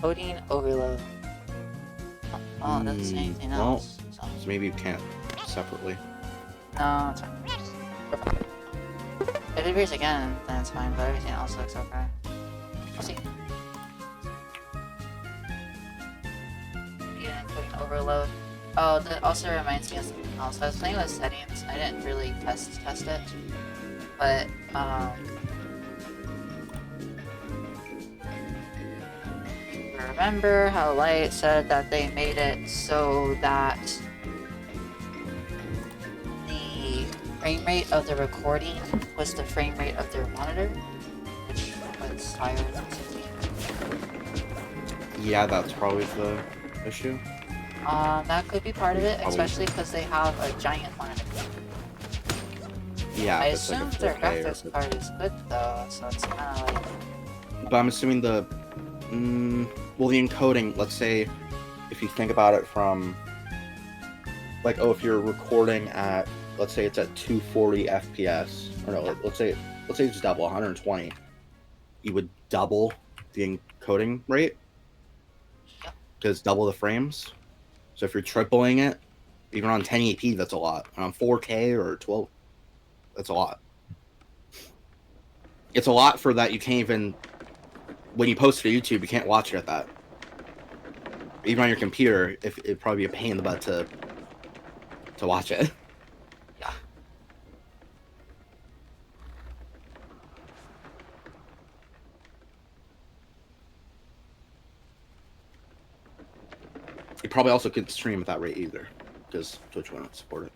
Coding overload. Oh, it doesn't say anything else. So maybe you can't separately. No, it's fine. If it appears again, then it's fine, but everything else looks okay. We'll see. Yeah, coding overload. Oh, that also reminds me of something else. I was playing with settings. I didn't really test it, but remember how Light said that they made it so that the frame rate of the recording was the frame rate of their monitor, which was higher than 60. Yeah, that's probably the issue. That could be part of it, especially because they have a giant monitor. Yeah, I it's assume like their 4K graphics card is good though, so it's kind of like. But I'm assuming the well, the encoding. Let's say if you think about it from like, oh, if you're recording at, let's say it's at 240 FPS, or no, let's say it's double 120, you would double the encoding rate because double the frames. So if you're tripling it, even on 1080p, that's a lot. And on 4K or 12, that's a lot. It's a lot for that. You can't even, when you post it to YouTube, you can't watch it at that. Even on your computer, it'd probably be a pain in the butt to watch it. Yeah. You probably also couldn't stream at that rate either, because Twitch won't support it.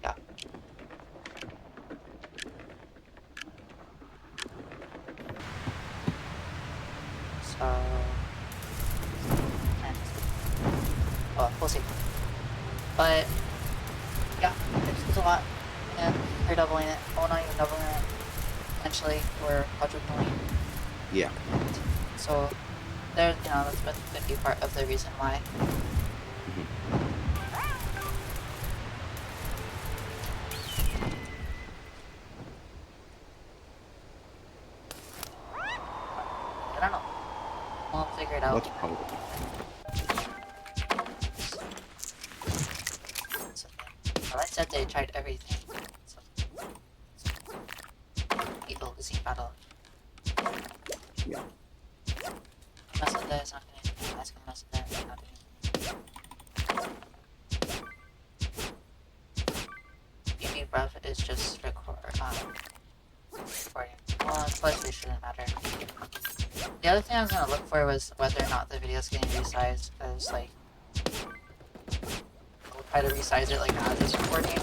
Yeah. So. Well, we'll see. But yeah, it's a lot, and they're doubling it. Oh, not even doubling it. Potentially, we're quadrupling. Yeah. So there, that's could be part of the reason why. I don't know. We'll figure it out. That's probably. Well, I said they tried everything. So. Evil losing battle. Yeah. Mess with this, not doing anything. That's gonna mess with that, not doing anything. UV breath is just recording. Well, closely shouldn't matter. The other thing I was gonna look for was whether or not the video's getting resized, because like I'll try to resize it like as it's recording.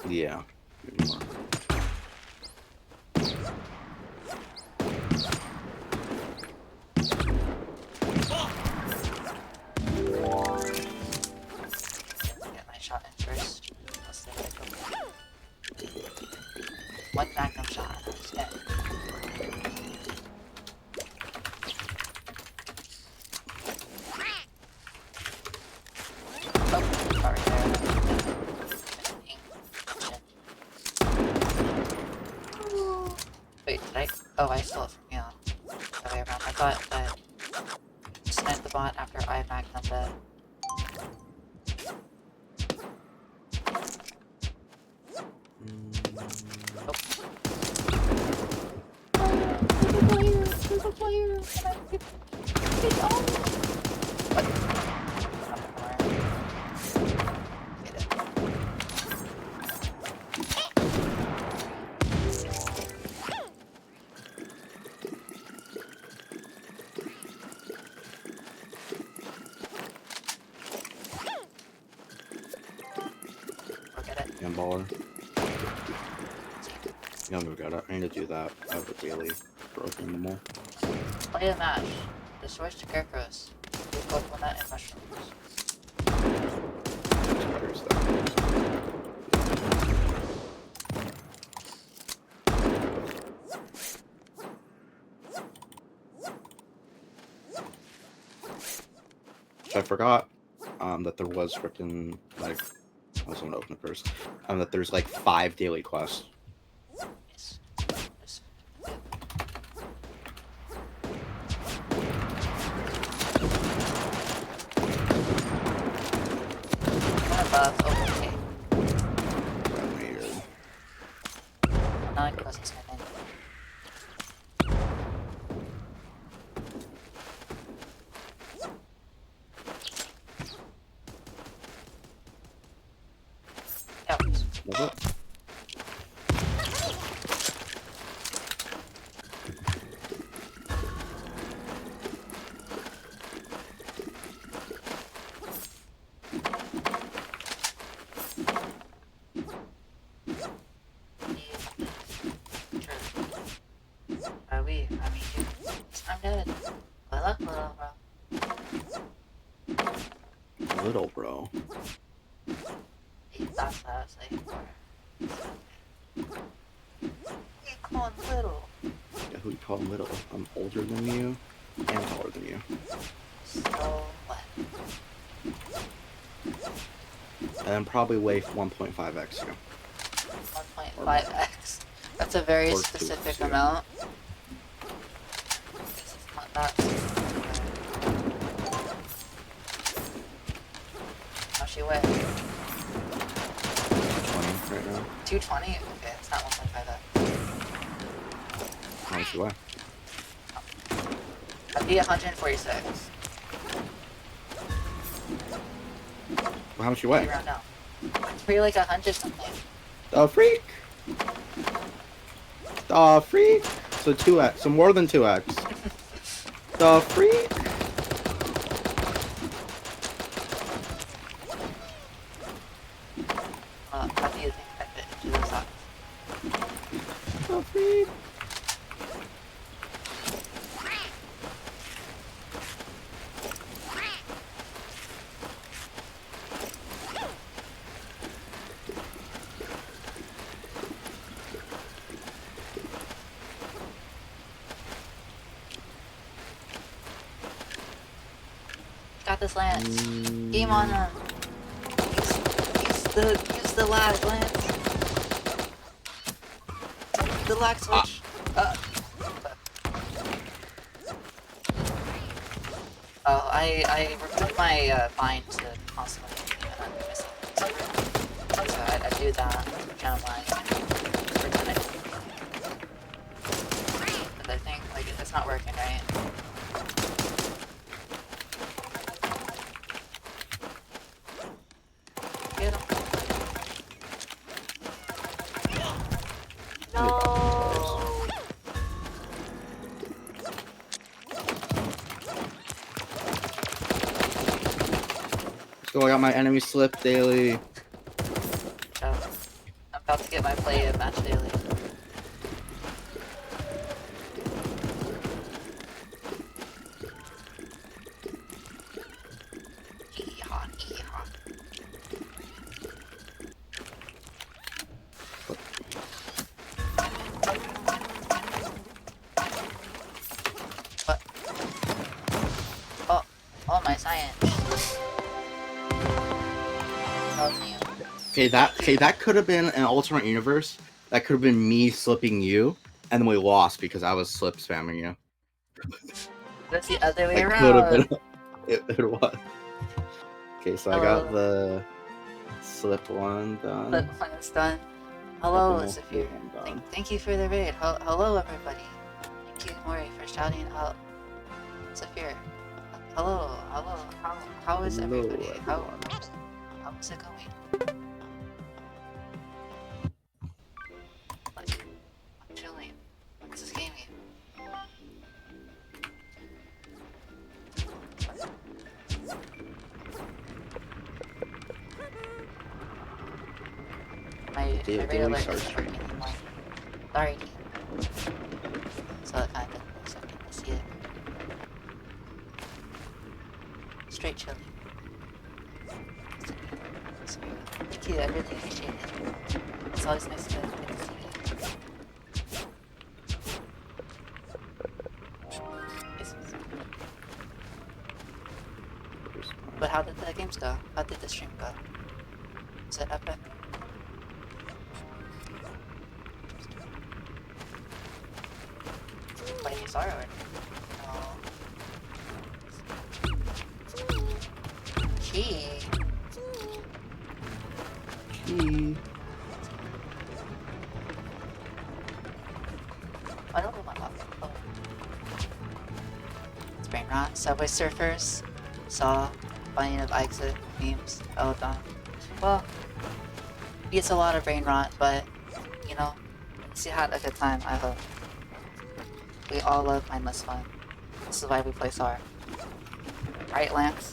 Yeah. Get my shot in first. One magnum shot. That's it. Oh, sorry there. Wait, did I? Oh, I still have from the way around. I thought that sniped the bot after I magnumed it. Baller. Yeah, we got it. I need to do that. I have a daily broken them all. Play a match. Destroy scarecrows. Do coconut and mushrooms. There's that. I forgot that there was freaking like. I was going to open it first. That there's like 5 daily quests. Yes. Okay. Weird. Now it goes inside. Yeah. Was it? Are we? I mean, I'm dead. Good luck, little bro. Little bro. That's what I was like. You call little. Yeah, who you call little? I'm older than you and taller than you. So what? And probably weigh 1.5x you. 1.5x. That's a very Or specific two. amount. It's not that specific. How she weigh? 20 right now. 220? Okay, it's not 1.5x. How much you weigh? I'd be 146. Well, how much you Maybe weigh? round down. Pretty like 100 something. The freak! The freak! So 2x. So more than 2x. The freak! How do you think I fit into those socks? The freak! Got this, Lance. Game on him. Use the lag, Lance. The lag switch. Oh, I removed my bind to constantly and I'm missing it. So I do that when I'm like pretending. But I think like it's not working, right? Get him. No. So I got my enemy slip daily. I'm about to get my play of match daily. Yeehaw, yeehaw. What? Oh my science. That could have been an alternate universe. That could have been me slipping you, and then we lost because I was slip spamming you. That's the other way It around. could have been. It was. Okay, so I got the slip one done. But when it's done. Hello, Almost Zafir. one done. Thank you for the raid. Hello, everybody. Thank you, Mori, for shouting out Zafir. Hello. How is Hello, everybody? How everyone. is it going? Like, I'm chilling. This is gaming. My Daily raid alert start isn't working anymore. Sorry. So it kind of so I can see it. Straight chilling. Thank you, I really appreciate it. It's always nice to get to see you. But how did the games go? How did the stream go? Is it epic? Playing you saw already? No. Gee. E. I don't know my left. Oh. It's brain rot. Subway surfers. Saw. Finding of exit. Memes. Oh, done. Well, it's a lot of brain rot, but, you know, she had a good time, I hope. We all love mindless fun. This is why we play SAR. Right, Lance?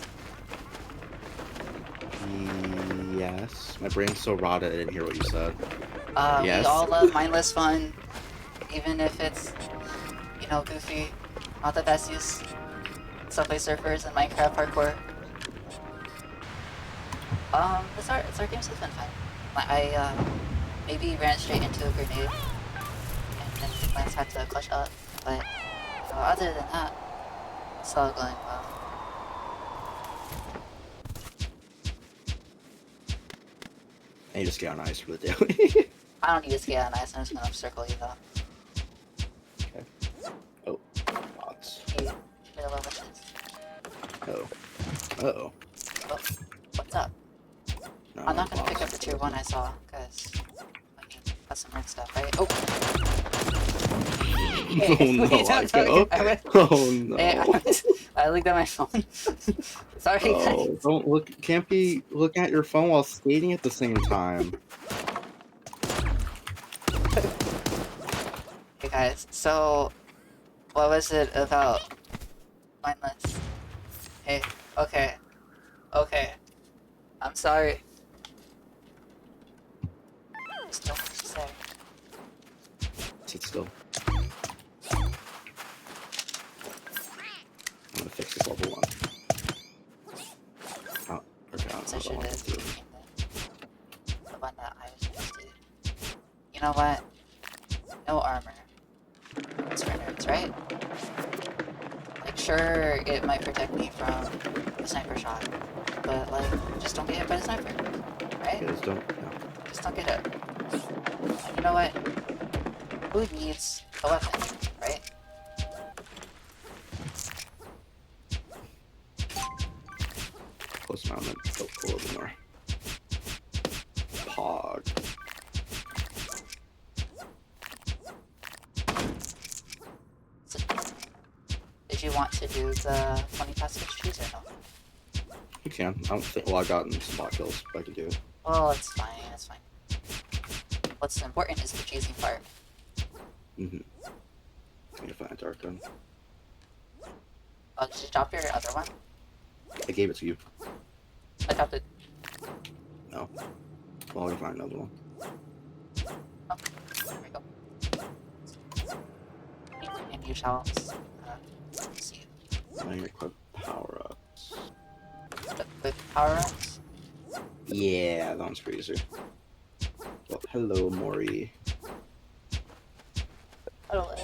Yes. My brain's so rotted I didn't hear what you said. Yes. We all love mindless fun, even if it's, you know, goofy. Not the best use. Subway surfers and Minecraft parkour. This our games has been fun. I maybe ran straight into a grenade, and then Lance had to clutch up, but other than that, it's all going well. And you just get on ice for the daily. I don't need to skate on ice, I'm just gonna circle you though. Okay. Oh, bots. You should love this. Oh. Uh-oh. Oh, what's up? No, I'm not gonna bots. pick up the tier 1 I saw, because I mean, that's some red stuff, right? Oh! Oh no, Aiko. Oh no. Hey, I looked at my phone. Sorry, Oh, guys. don't look. Can't be looking at your phone while skating at the same time. Hey guys, so what was it about mindless? Hey, okay. I'm sorry. Just don't know what to say. Sit still. I'm gonna fix this level 1. Oh, okay, I So I don't should want have to do taken the one that I was supposed to. You know what? No armor. It's for nerds, right? Like, sure, it might protect me from the sniper shot, but like, just don't get hit by the sniper, right? Guys, don't. No. Just don't get hit. And you know what? Who needs a weapon, right? Close mounted. Oh, a little bit more. Pog. So, did you want to do the 20 pass switch trees or no? You can. I don't think. Well, I've gotten some bot kills, but I can do it. Well, it's fine, it's fine. What's important is the cheesing part. Mm-hmm. I'm gonna find a dark gun. Oh, did you drop your other one? I gave it to you. I dropped it. No. Well, we find another one. Oh, there we go. And you shall see I equip power ups. the power ups. Yeah, that one's pretty easy. Well, hello, Mori. Oh,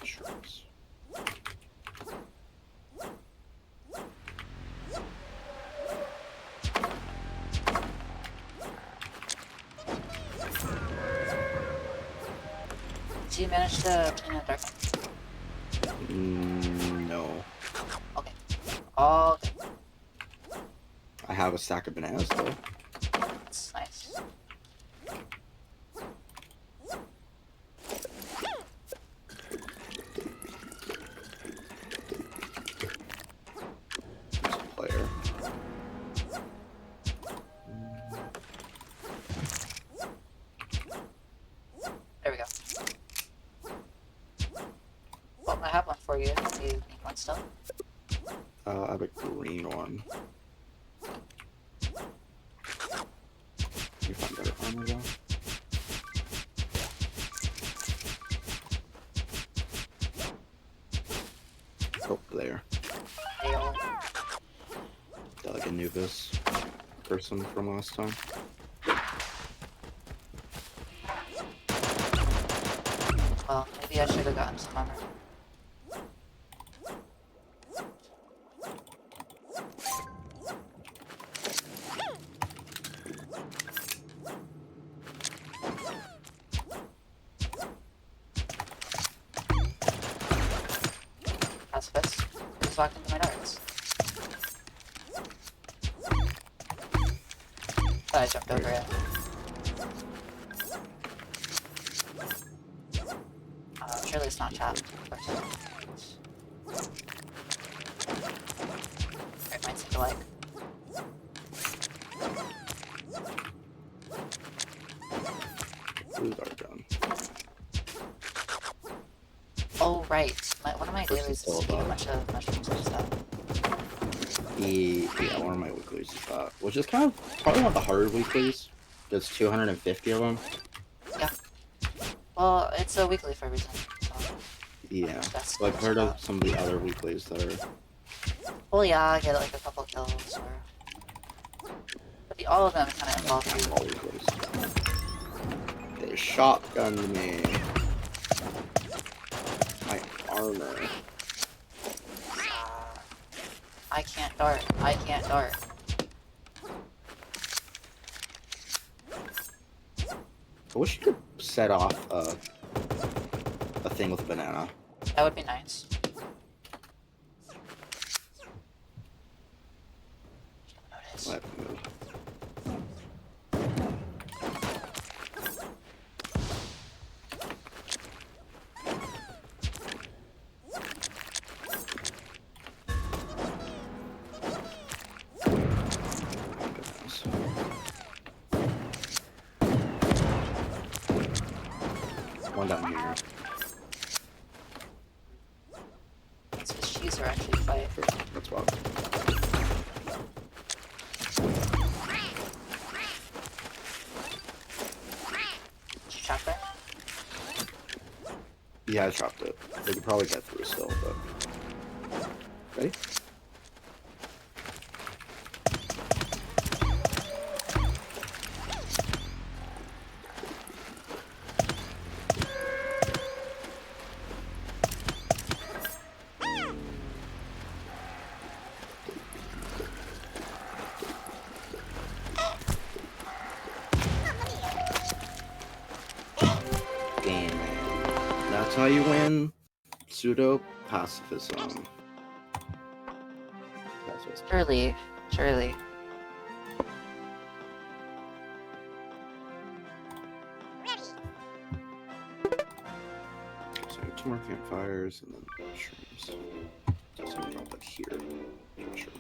Shrubs. did you manage to clean the dark? No. Okay. All good. I have a stack of bananas though. That's nice. There's a player. There we go. Well, I have one for you. Do you need one still? I have a green one. You find better armor though? Oh, there. Deal. Is that like a Anubis person from last time? Well, maybe I should have gotten some armor. just walked into my darts. Thought I jumped over it. Surely it's not chopped. Of course. Alright, might take a like. Blue dart gun. Oh, right. One of my First dailies is it's to all eat a about- bunch of mushrooms and stuff. Yeah, one of my weeklies is that. Which is kind of probably one of the harder weeklies. There's 250 of them. Yeah. Well, it's a weekly for a reason. So Yeah. that's But I've heard of some of the other weeklies that are. well, yeah, I get like a couple kills or. But all of them kind of involve you. All weeklies. They shotgunned me. My armor. I can't dart. I can't dart. I wish you could set off a thing with a banana. That would be nice. Notice. Let me move. One down here. It's his cheese are actually quite. Sure, that's wild. Did you chop that? Yeah, I chopped it. They could probably get through still, but. Ready? Damn it. That's how you win pseudo pacifism. Surely. Surely. So 2 more campfires and then mushrooms. So I'm gonna drop that here. Sure.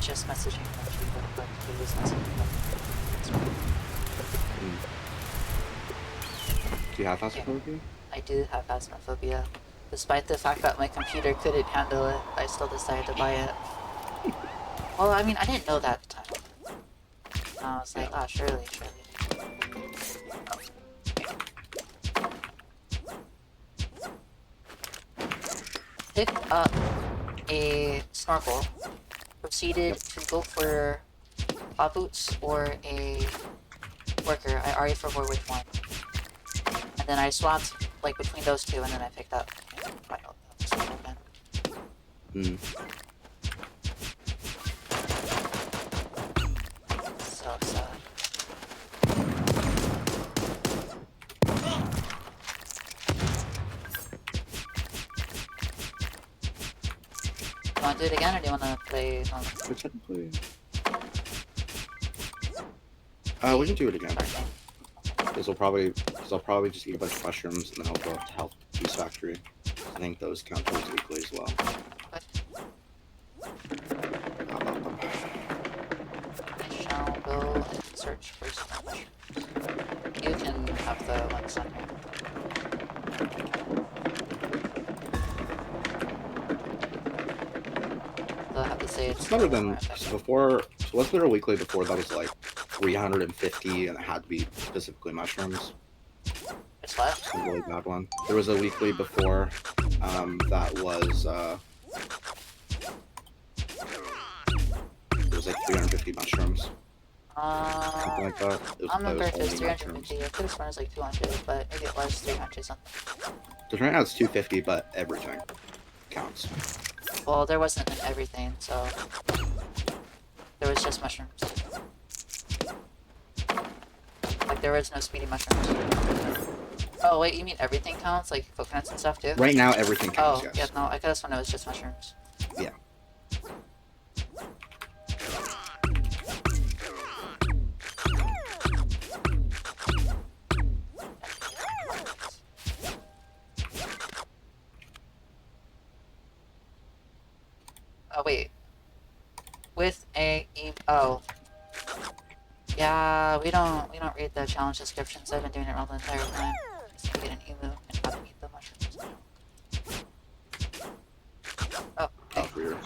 Just messaging them to you, but he was messaging them. Do you have phasmophobia? I do have phasmophobia. Despite the fact that my computer couldn't handle it, I still decided to buy it. Well, I mean, I didn't know that at the time. I was like, oh, surely. Picked up a snorkel, proceeded to go for paw boots or a worker. I already forgot which one. And then I swapped like between those two, and then I picked up snorkel gun. So sad. want to do it again, or do you want to play? But technically, we can do it again. Because I'll probably just eat a bunch of mushrooms and then I'll go up to Health Peace Factory. I think those count towards weekly as well. I shall go and search for some mushrooms. You can have the ones on here. They'll have to say it's better than before. So what's their weekly before? That was like 350, and it had to be specifically mushrooms. It's what? It's a really bad one. There was a weekly before that was it was like 350 mushrooms. Something like that. I remember if it was 350. I could have sworn it was like 200, but maybe it was 300 something. So right now it's 250, but everything counts. Well, there wasn't an everything, so there was just mushrooms. Like there was no speedy mushrooms. Oh wait, you mean everything counts? Like coconuts and stuff too? Right now everything counts, oh, yes. Yeah, no, I could have sworn it was just mushrooms. Yeah. Oh wait. With a oh. Yeah, we don't read the challenge descriptions. I've been doing it all the entire time. Just to get an emu and how to eat the mushrooms. Oh, okay. Weird.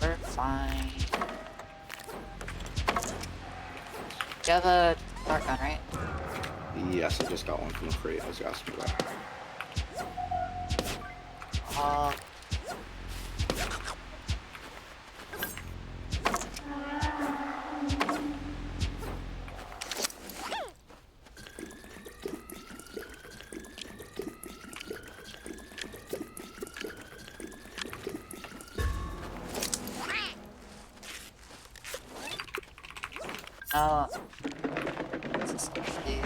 We're fine. You have a dart gun, right? Yes, I just got one from the crate. I was asking about. No. This is really,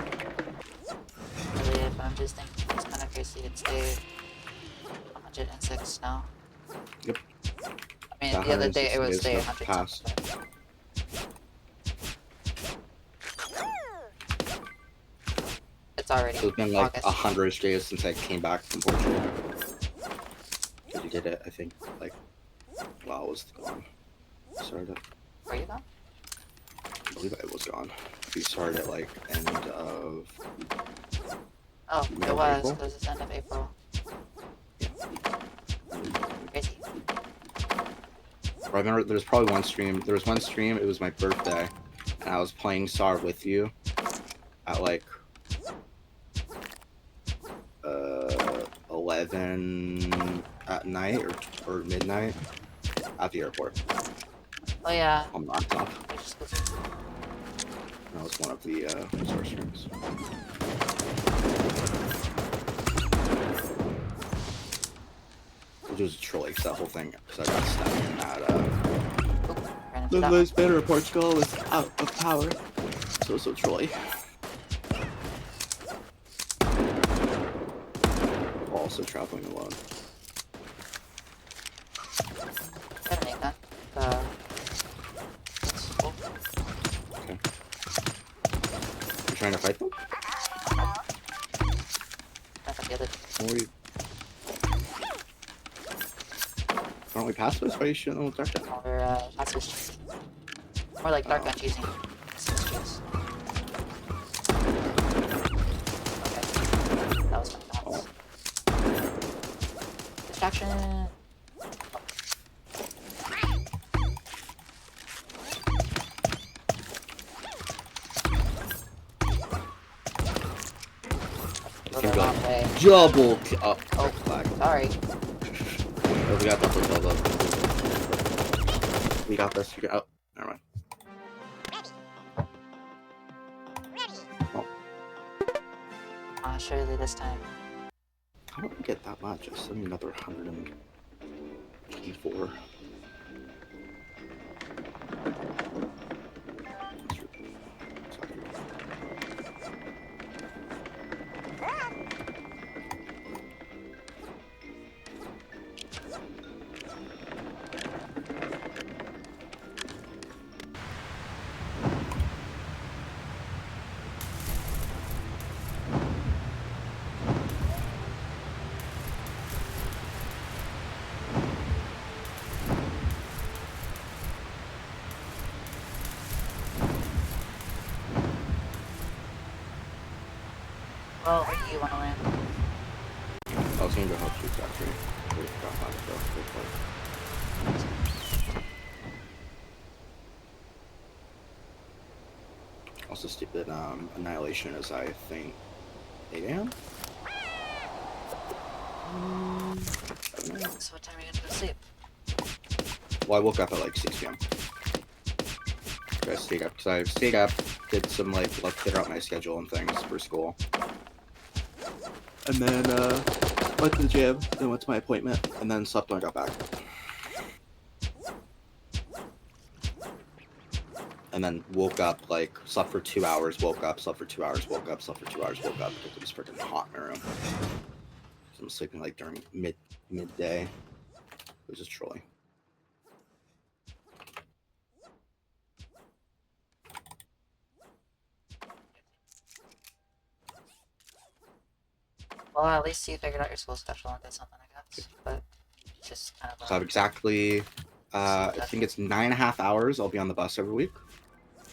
if I'm just thinking it's kind of crazy. It's day 106 now. Yep. I mean, the other day it was day 100. Past. It's already. So it's been like August. 100 days since I came back from Portugal. Because you did it, I think, like while I was gone. Started. Were you gone? I believe I was gone. We started at like end of. Oh, it was because it's end of April. Yeah. Crazy. I remember there was probably one stream. There was one stream. It was my birthday, and I was playing SAR with you at like 11 at night or midnight at the airport. Oh yeah. On the laptop. Which is That was one of the SAR streams. Which was truly that whole thing because I got stuck in that. The Lisbon or Portugal was out of power. So truly. Also traveling alone. gotta make that. Oh. Okay. You're trying to fight them? That's the other. Aren't we pacifist? Why are you shooting them with dark gun? We're pacifist. More like dark gun cheesing. Okay. That was my thoughts. Distraction. Double kill. Oh, flag. Sorry. Oh, we got double kill though. We got this. Oh, never mind. Oh. Surely this time. How did we get that much? I still need another 124. Well, where do you want to land? I was gonna go help you factory. Wait, drop out, Also stupid annihilation as I think 8 a.m. So what time are you gonna go to sleep? Well, I woke up at like 6 p.m. I stayed up because I stayed up, did some like clear out my schedule and things for school, and then went to the gym, then went to my appointment, and then slept when I got back. And then woke up, like, slept for 2 hours, woke up, slept for 2 hours, woke up, slept for 2 hours, woke up because it was freaking hot in my room. So I'm sleeping like during midday. It was just trolling. Well, at least you figured out your school schedule and did something, I guess. But it's just kind of. So I have exactly, I think it's 9.5 hours. I'll be on the bus every week.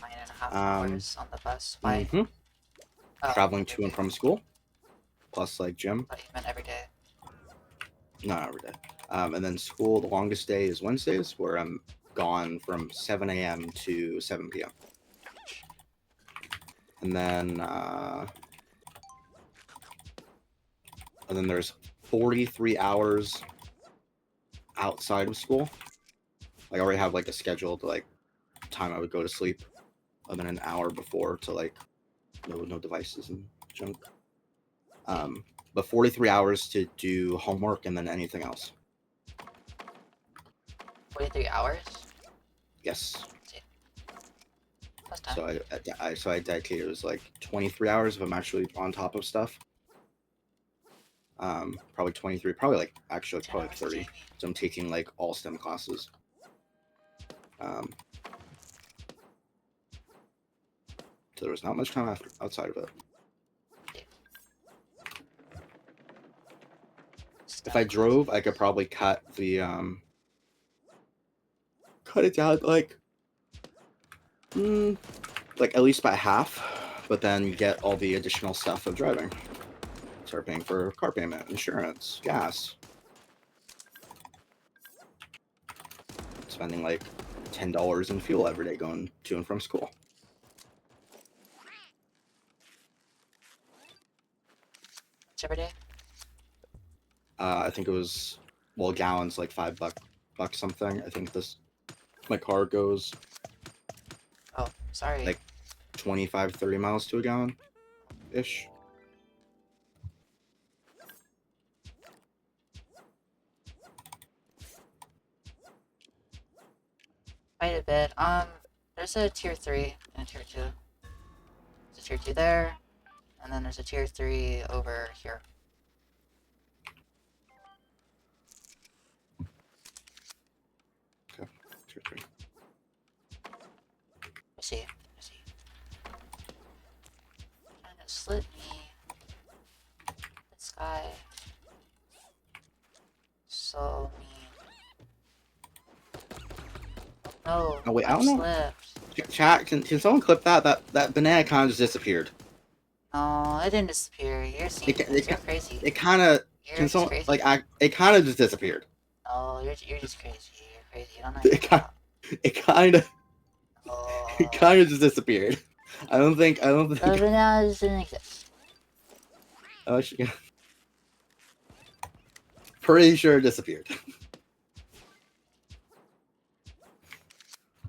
9.5 hours on the bus. Why? Mm-hmm. Oh, Traveling to and from school, plus like gym. I thought you meant every day. No, not every day. And then school, the longest day is Wednesdays, where I'm gone from 7 a.m. to 7 p.m. And then there's 43 hours outside of school. Like I already have like a scheduled like time I would go to sleep, and then an hour before to like no devices and junk. But 43 hours to do homework and then anything else. 43 hours? Yes. That's time. So I dedicated, it was like 23 hours if I'm actually on top of stuff. Probably 23, probably like actually probably like 30. So I'm taking like all STEM classes. So there was not much time outside of it. If I drove, I could probably cut the cut it down like at least by half, but then you get all the additional stuff of driving. Start paying for car payment, insurance, gas. Spending like $10 in fuel every day going to and from school. Every day? I think it was, well, gallons like $5 something. I think my car goes Oh, sorry. like 25-30 miles to a gallon ish. Quite a bit. There's a tier 3 and a tier 2. There's a tier 2 there, and then there's a tier 3 over here. Okay, tier 3. Let's see. Trying to slit me. This guy. So mean. No. Oh wait, I I'm don't know. slipped. Chat, can someone clip that? That banana kind of just disappeared. No, it didn't disappear. You're seeing this. You're crazy. It kind of. You're Can just someone crazy. it kind of just disappeared. No, you're just crazy. You're crazy. You don't know anything about. It kind of. Oh. It kind of just disappeared. I don't think. The banana doesn't exist. Oh, pretty sure it disappeared.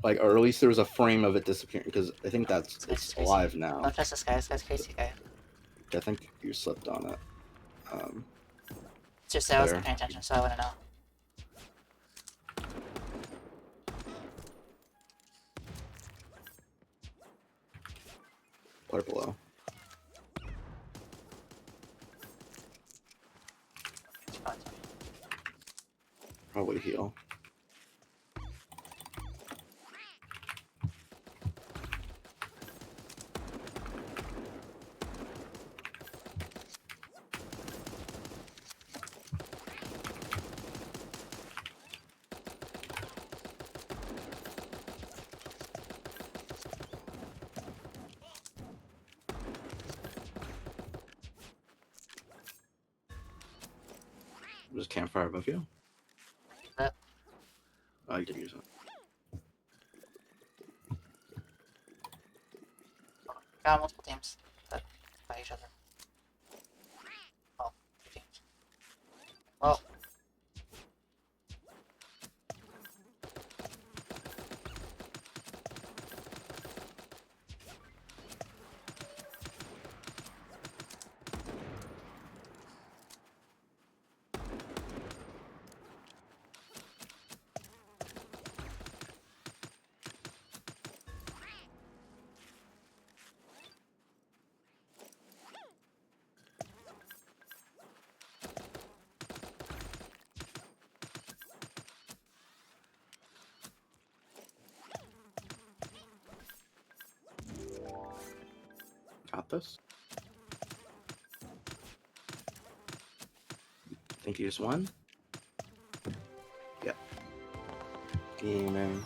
Like, or at least there was a frame of it disappearing, because I think it's alive now. Don't trust this guy. This guy's crazy guy. I think you slipped on it. It's just that I wasn't paying attention, so I wouldn't know. Or below. Probably heal. There's a campfire above you. That Oh, you did use it. got multiple teams that fight each other. Oh, two teams. Well, Got this. Think you just won? Yep. Demon.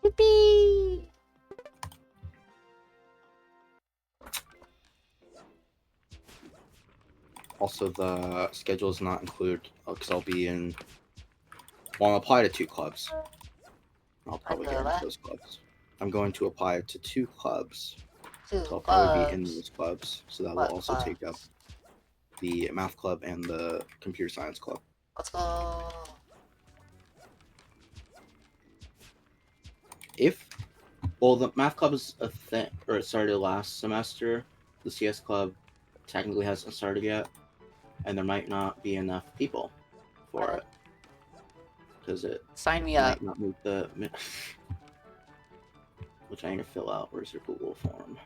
yippee! Also, the schedule does not include, because I'll be in. Well, I'll apply to 2 clubs. I'll probably get into those clubs. I'm going to apply to 2 clubs. So I'll probably be in those clubs. So that will also take up the math club and the computer science club. Let's go. Well, the math club is a thing, or it started last semester. The CS club technically hasn't started yet, and there might not be enough people for it because it Sign me might up. not meet the which I need to fill out. Where's your Google form?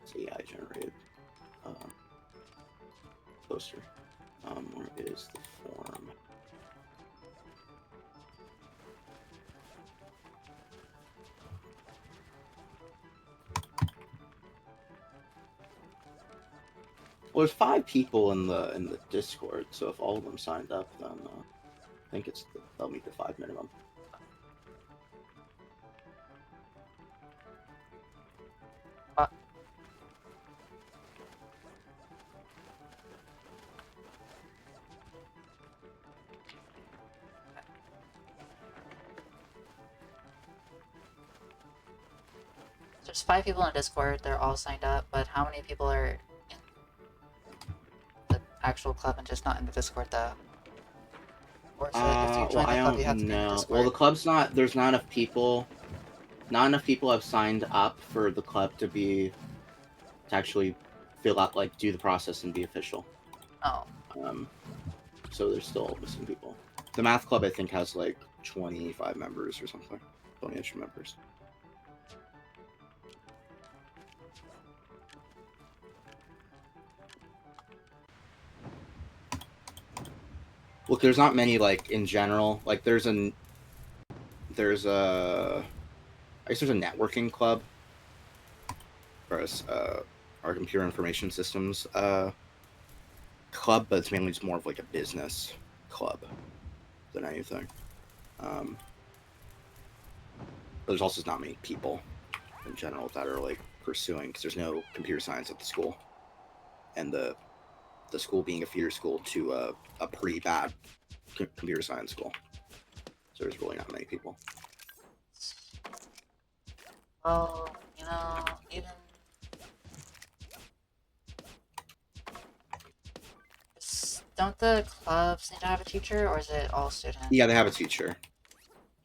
It's AI generated poster. Where is the form? Well, there's 5 people in the Discord, so if all of them signed up, then I think they'll meet the 5 minimum. There's 5 people in Discord. They're all signed up, but how many people are in the actual club and just not in the Discord though? Or is it if you join the club, you have to be in the Discord? Well, the club's not. There's not enough people. Not enough people have signed up for the club to actually fill out, like, do the process and be official. Oh. So there's still missing people. The math club, I think, has like 25 members or something. 20-ish members. Look, there's not many, like, in general. Like, I guess there's a networking club. Or our computer information systems club, but it's mainly just more of like a business club than anything. But there's also not many people in general that are like pursuing, because there's no computer science at the school, and the school being a feeder school to a pretty bad computer science school, so there's really not many people. Well, you know, even don't the clubs need to have a teacher, or is it all students? Yeah, they have a teacher.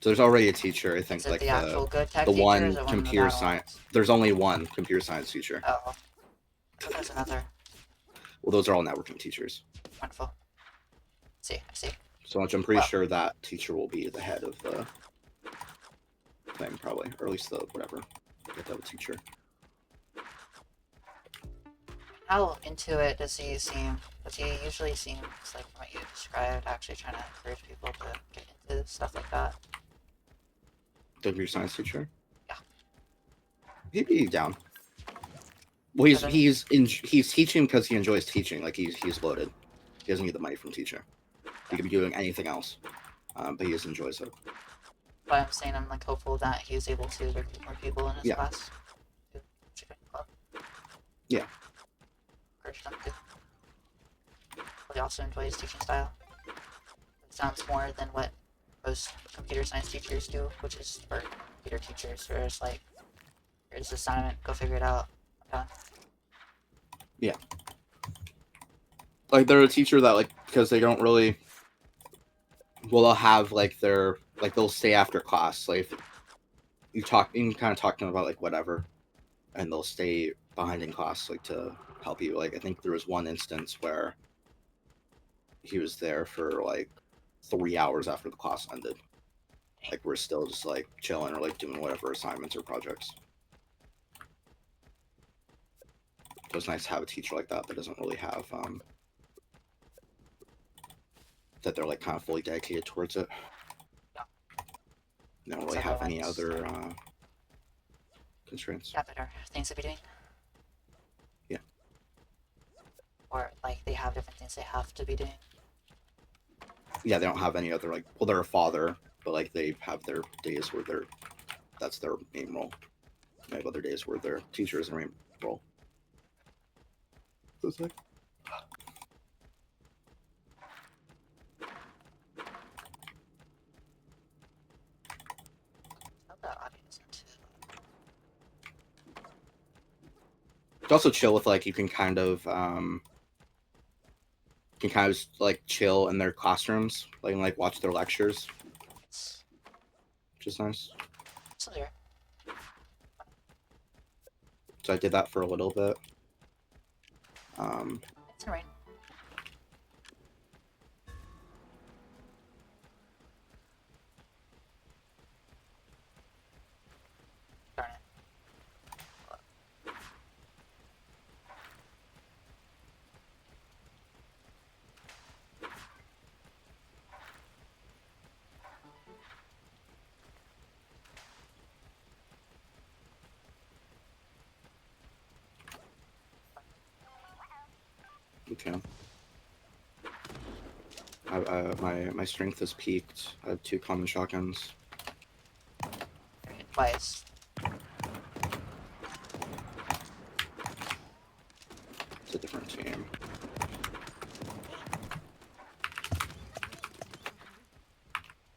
So there's already a teacher. I think, is it like the actual good tech the teacher, one or is it computer science. There's only one computer science teacher. Oh, there's another. Well, those are all networking teachers. Wonderful. I see. So I'm pretty sure that teacher will be the head of the thing, probably, or at least the whatever. You have to have a teacher. How into it does he seem? Does he usually seems like from what you described, actually trying to encourage people to get into stuff like that? The computer science teacher? Yeah. He'd be down. Well, he's teaching because he enjoys teaching. Like, he's loaded. He doesn't need the money from teaching. He could be doing anything else, but he just enjoys it. But I'm saying I'm like hopeful that he's able to recruit more people in his class. Yeah. encourage them to. But he also enjoy his teaching style. It sounds more than what most computer science teachers do, which is for computer teachers, where it's like, here's this assignment, go figure it out. I'm done. Yeah. Like they're a teacher that like because they don't really. Well, they'll have like their like they'll stay after class. Like if you can kind of talk to them about like whatever, and they'll stay behind in class like to help you. Like I think there was one instance where he was there for like 3 hours after the class ended. Like we're still just like chilling or like doing whatever assignments or projects. So it's nice to have a teacher like that doesn't really have that they're like kind of fully dedicated towards it. Yeah. They don't really have any other constraints. Yeah, better things to be doing. Yeah. Or like they have different things they have to be doing. Yeah, they don't have any other like. Well, they're a father, but like they have their days where that's their main role. They have other days where their teacher is their main role. So it's like. Not that obvious. It's also chill with like you can kind of like chill in their classrooms, like watch their lectures, which is nice. So there. So I did that for a little bit. It's in rain. Darn it. Okay. My strength is peaked. I have 2 common shotguns. Twice. It's a different team.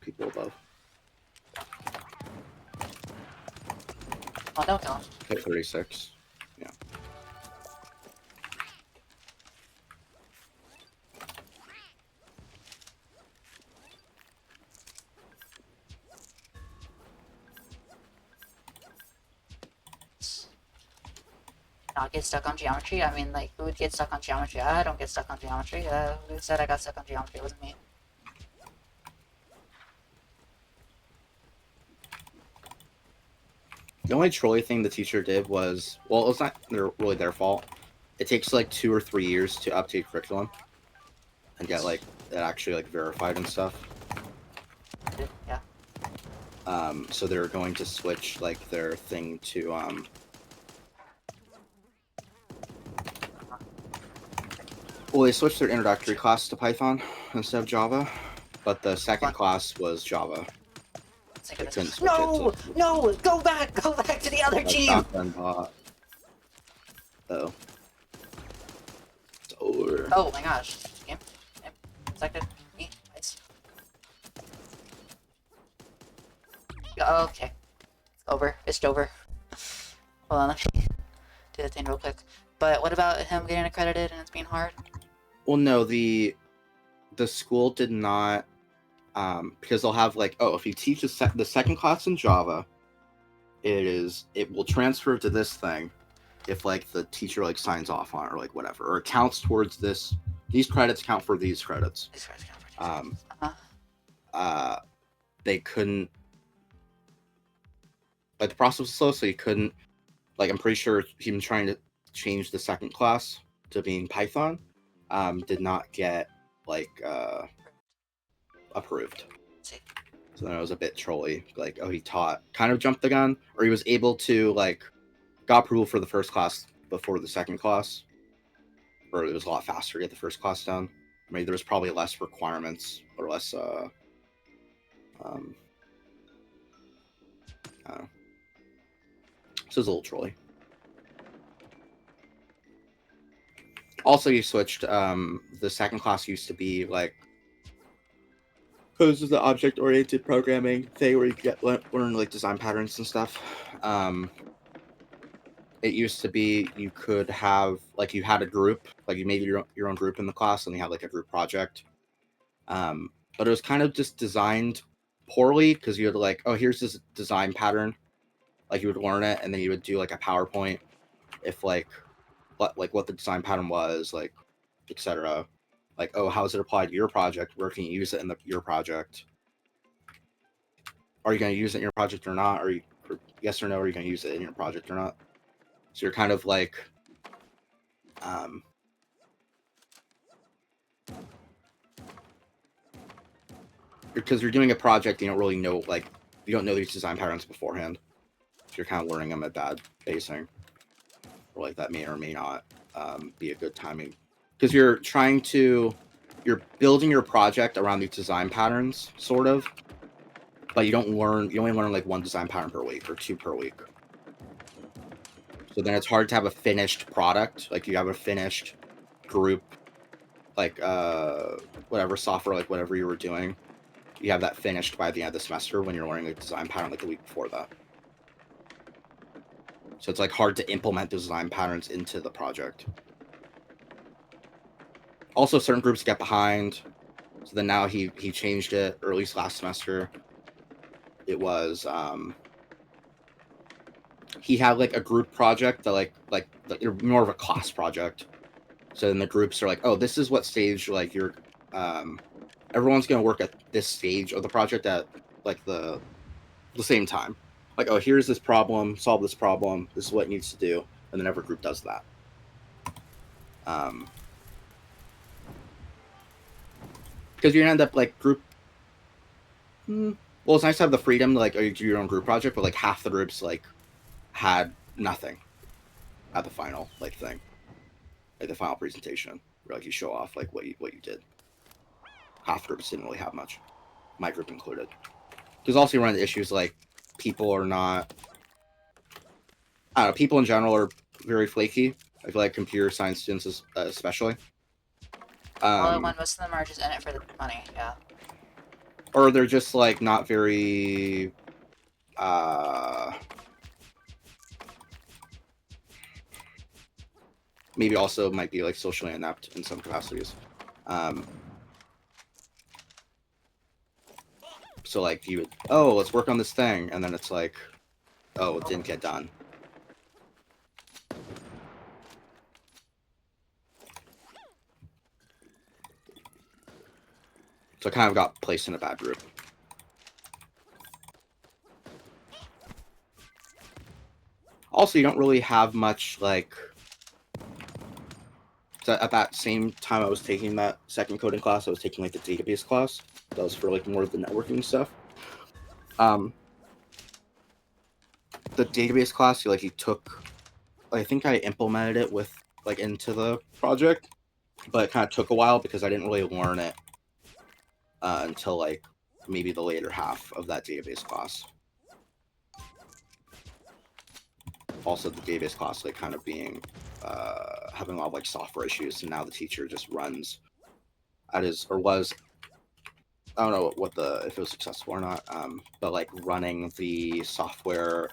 People above. Oh, don't kill him. Hit 36. Yeah. Not get stuck on geometry? I mean, like, who would get stuck on geometry? I don't get stuck on geometry. Who said I got stuck on geometry? It wasn't me. The only trolley thing the teacher did was, well, it's not really their fault. It takes like 2 or 3 years to update curriculum and get like it actually like verified and stuff. Yeah. So they're going to switch like their thing to well, they switched their introductory class to Python instead of Java, but the second class was Java. They couldn't switch No! it to... No! Go back! Go back to the other team! Shotgun bot. Oh. It's over. Oh my gosh. Game. Selected. Me. Nice. Okay. It's over. It's over. Hold on, let me do the thing real quick. But what about him getting accredited and it's being hard? Well, no, the school did not, because they'll have like, oh, if you teach the second class in Java, it will transfer to this thing, if like the teacher like signs off on it or like whatever, or it counts towards this. These credits count for these credits. These credits count for these credits. They couldn't. Like the process was slow, so you couldn't. Like I'm pretty sure him trying to change the second class to being Python, did not get like approved. So then it was a bit trolly. Like, oh, he kind of jumped the gun, or he was able to like got approval for the first class before the second class, or it was a lot faster to get the first class done. I mean, there was probably less requirements or less I don't know. So it was a little trolly. Also, you switched. The second class used to be like, because this is the object-oriented programming thing where you get learn like design patterns and stuff. It used to be you could have like you had a group, like you made your own group in the class, and you had like a group project. But it was kind of just designed poorly because you had like, oh, here's this design pattern, like you would learn it, and then you would do like a PowerPoint if like what the design pattern was, like etc. Like, oh, how does it apply to your project? Where can you use it in your project? Are you going to use it in your project or not? Or yes or no? Are you going to use it in your project or not? So you're kind of like, because you're doing a project, you don't really know, like, you don't know these design patterns beforehand. So you're kind of learning them at bad pacing. Or like that may or may not be a good timing. Because you're building your project around these design patterns, sort of. But you only learn like one design pattern per week or two per week. So then it's hard to have a finished product. Like you have a finished group, like whatever software, like whatever you were doing. You have that finished by the end of the semester when you're learning a design pattern like the week before that. So it's like hard to implement those design patterns into the project. Also, certain groups get behind. So then now he changed it, or at least last semester. It was he had like a group project that like more of a class project. So then the groups are like, oh, this is what stage like you're everyone's gonna work at this stage of the project at like the same time. Like, oh, here's this problem, solve this problem, this is what it needs to do, and then every group does that. Because you end up like group. Well, it's nice to have the freedom to like do your own group project, but like half the groups like had nothing at the final like thing, like the final presentation, where like you show off like what you did. Half the groups didn't really have much, my group included. Because also you run into issues like people are not. I don't know. People in general are very flaky. I feel like computer science students, especially. Well, when most of them are just in it for the money, yeah. Or they're just like not very. Maybe also might be like socially inept in some capacities. So like you would, oh, let's work on this thing, and then it's like, oh, it didn't get done. So I kind of got placed in a bad group. Also, you don't really have much like. So at that same time I was taking that second coding class, I was taking like the database class. That was for like more of the networking stuff. The database class, you took. I think I implemented it with like into the project, but it kind of took a while because I didn't really learn it until like maybe the later half of that database class. Also, the database class like kind of being having a lot of like software issues, and now the teacher just runs at his or was. I don't know if it was successful or not, but like running the software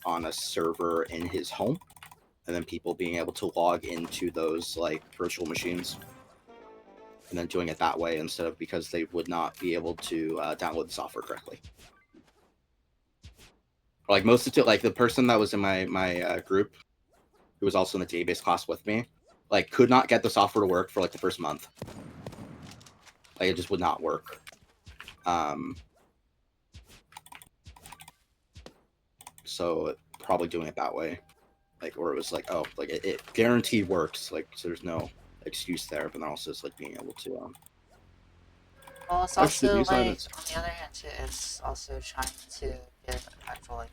on a server in his home, and then people being able to log into those like virtual machines, and then doing it that way instead of because they would not be able to download the software correctly. Like most of like the person that was in my group, who was also in the database class with me, like could not get the software to work for like the first month. Like it just would not work. So probably doing it that way, like, or it was like, oh, like it guaranteed works, like so there's no excuse there, but then also it's like being able to. Well, it's also like on the other hand too, it's also trying to give actual like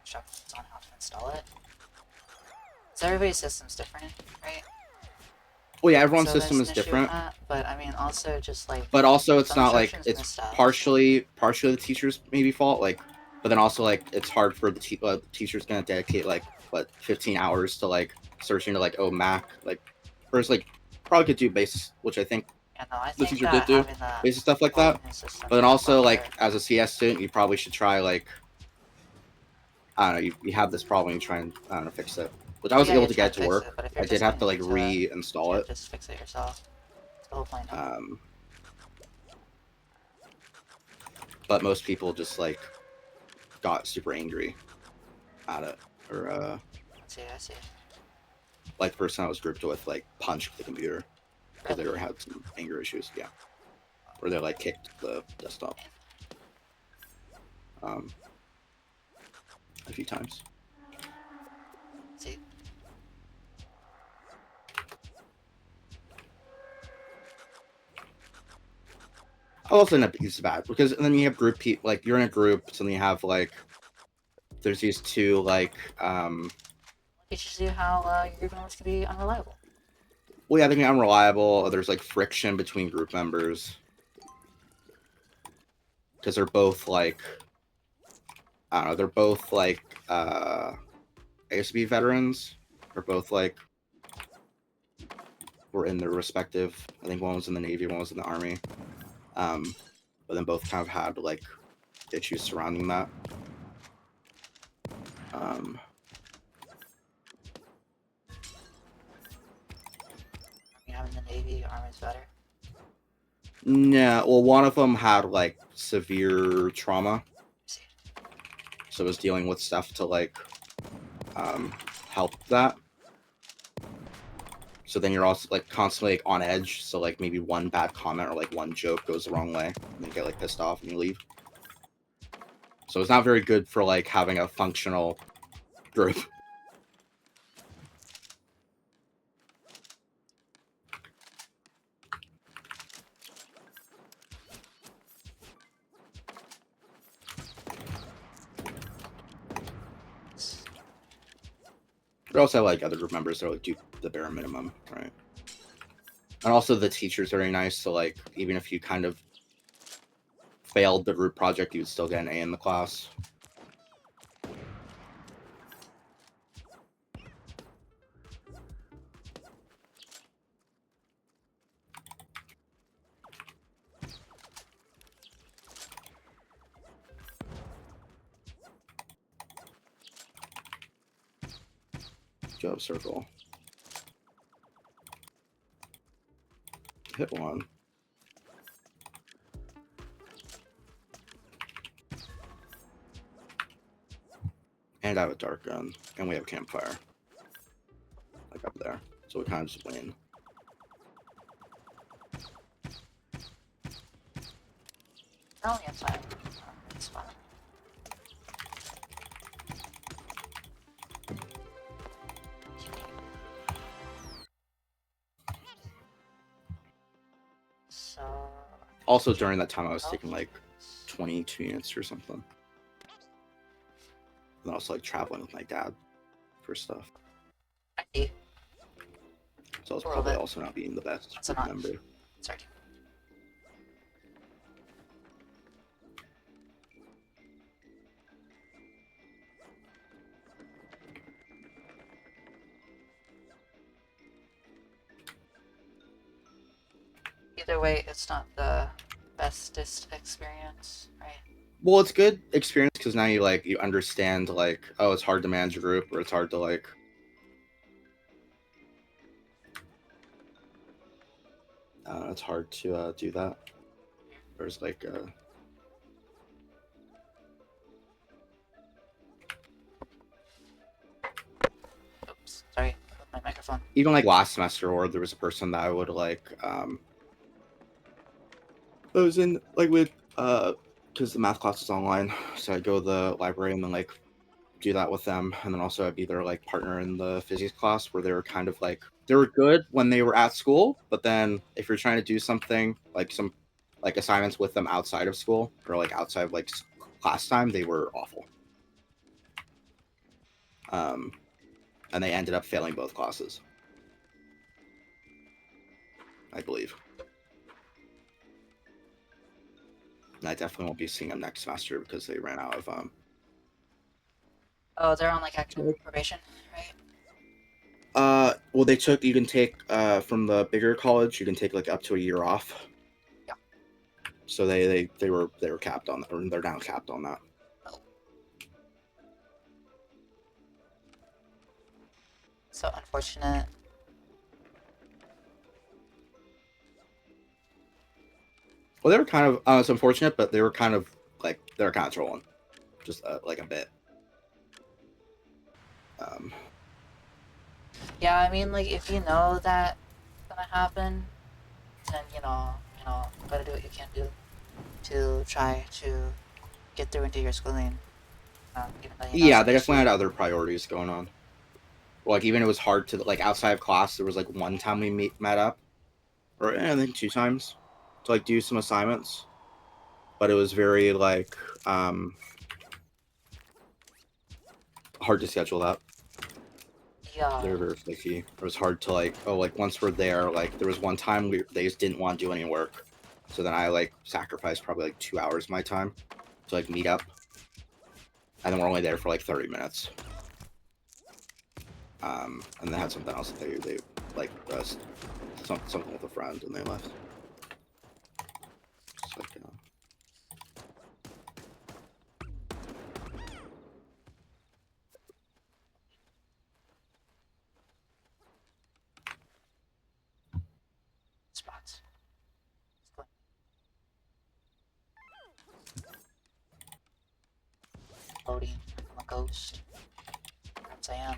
instructions on how to install it. So everybody's system's different, right? Well, yeah, everyone's system is different. But I mean, also just like. But also, it's not like it's partially the teacher's maybe fault, like, but then also like it's hard for the teacher's gonna dedicate like 15 hours to like searching to like Mac like or it's like probably could do base, which I think Yeah, no, I the think teacher did that do having that basic stuff like whole that. immune system But then is also much like better. as a CS student, you probably should try like I don't know, you have this problem, you try and I don't know fix it, which I Oh was yeah, able you to try get to to fix work. it, but if I you're did just have going to like into it, reinstall you it. just fix it yourself. That's the whole point of it. But most people just like got super angry at it, or I see. like the person I was grouped with like punched the computer because they Really? were had some anger issues. Yeah, or they like kicked the desktop a few times. See? I also end up it's bad because then you have group people like you're in a group, so then you have like there's these two like Teaches you how your group members can be unreliable. well yeah, they can be unreliable. There's like friction between group members because they're both like I don't know, they're both like ASB veterans. They're both like were in their respective. I think one was in the Navy, one was in the Army. But then both kind of had like issues surrounding that. You having the Navy, Army's better. No, well, one of them had like severe trauma, See? so was dealing with stuff to like help that. So then you're also like constantly like, on edge. So like maybe one bad comment or like one joke goes the wrong way, and you get like pissed off and you leave. So it's not very good for like having a functional group. But also like other group members that like do the bare minimum, right? And also the teacher's very nice, so like even if you kind of failed the group project, you would still get an A in the class. Job circle. Hit one. And I have a dark gun. And we have a campfire. Like up there. So we kind of just win. Oh, yeah, it's fine. It's fine. So... Also during that time I was taking like 22 units or something. And I was like traveling with my dad for stuff. I see. So I was probably also not being the best member. Sorry. Either way, it's not the bestest experience, right? Well, it's good experience because now you like you understand like oh it's hard to manage a group or it's hard to like it's hard to do that. There's like Oops, sorry, my microphone. even like last semester, or there was a person that I would like I was in like with because the math class is online, so I go to the library and then like do that with them, and then also I'd be their like partner in the physics class where they were kind of like they were good when they were at school, but then if you're trying to do something like some like assignments with them outside of school or like outside of like class time, they were awful. And they ended up failing both classes, I believe. And I definitely won't be seeing them next semester because they ran out of Oh, they're on like academic probation, right? Well, you can take from the bigger college, you can take like up to a year off. Yeah. So they were capped on that, or they're now capped on that. Oh. So unfortunate. Well, they were kind of it's unfortunate, but they were kind of trolling, just like a bit. Yeah, I mean, like, if you know that's gonna happen, then, you gotta do what you can do to try to get through into your schooling. Even though you know Yeah, some they definitely had issue. other priorities going on. Like, even it was hard to, like, outside of class, there was, like, one time we met up, or I think 2 times, to, like, do some assignments. But it was very, like, hard to schedule that. Yeah. They were very flaky. It was hard to, like, once we're there, like, there was one time they just didn't want to do any work. So then I, like, sacrificed probably, like, 2 hours of my time to, like, meet up. And then we're only there for, like, 30 minutes. And they had something else that they like, something with a friend, and they left. It's like, Spots. Loading. I'm a ghost. Perhaps I am.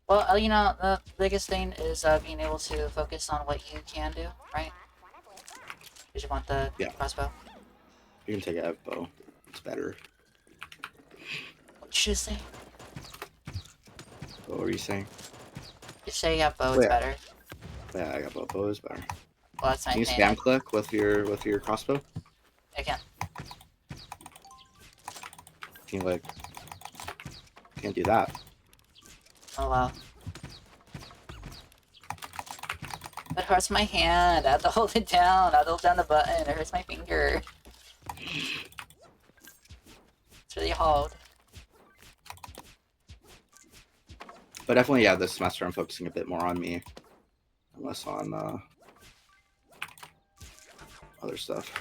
Well, the biggest thing is being able to focus on what you can do, right? Did you want the crossbow? you can take a bow. It's better. What did you say? What were you saying? You say you have bow, it's better. Yeah, I got bow. Bow is better. Well, that's my Can you thing. spam click with your crossbow? I can. Can you, like, can't do that? Oh wow. It hurts my hand. I have to hold it down. I have to hold down the button. It hurts my finger. It's really hard. But definitely, yeah, this semester I'm focusing a bit more on me, and less on other stuff.